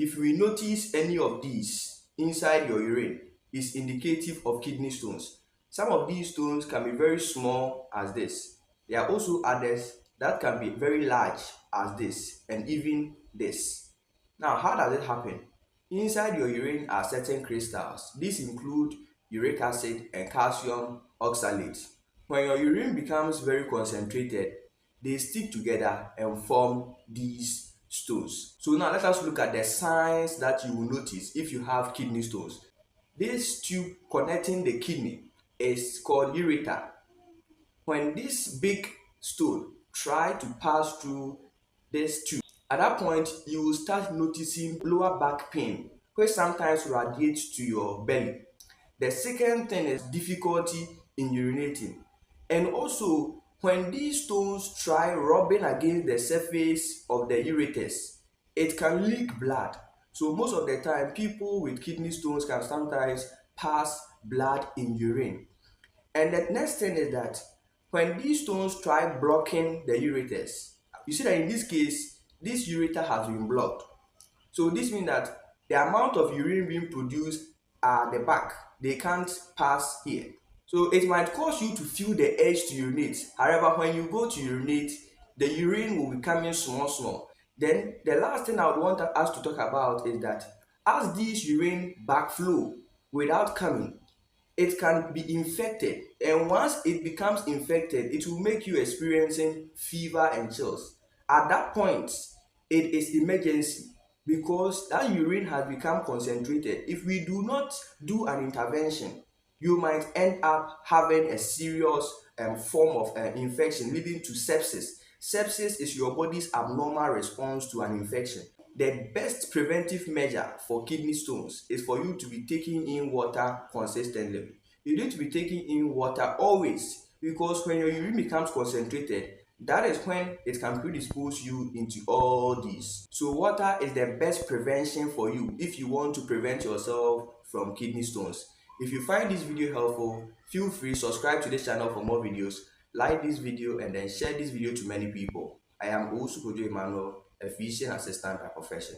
If we notice any of these inside your urine, is indicative of kidney stones. Some of these stones can be very small as this. There are also others that can be very large as this and even this. Now, how does it happen? Inside your urine are certain crystals. These include uric acid and calcium oxalate. When your urine becomes very concentrated, they stick together and form these stones. So now let us look at the signs that you will notice if you have kidney stones. This tube connecting the kidney is called ureter. When this big stone try to pass through this tube, at that point you will start noticing lower back pain, which sometimes radiates to your belly. The second thing is difficulty in urinating. And also, when these stones try rubbing against the surface of the ureters, it can leak blood. So most of the time, people with kidney stones can sometimes pass blood in urine. And the next thing is that when these stones try blocking the ureters, you see that in this case, this ureter has been blocked. So this means that the amount of urine being produced at the back, they can't pass here. So it might cause you to feel the urge to urinate. However, when you go to urinate, the urine will be coming small, small. Then the last thing I would want us to talk about is that as this urine backflow without coming, it can be infected, and once it becomes infected, it will make you experiencing fever and chills. At that point, it is emergency because that urine has become concentrated. If we do not do an intervention, you might end up having a serious form of infection leading to sepsis. Sepsis is your body's abnormal response to an infection. The best preventive measure for kidney stones is for you to be taking in water consistently. You need to be taking in water always, because when your urine becomes concentrated, that is when it can predispose you into all these. So water is the best prevention for you if you want to prevent yourself from kidney stones. If you find this video helpful, feel free subscribe to this channel for more videos, like this video, and then share this video to many people. I am Owusu Emmanuel, a physician assistant by profession.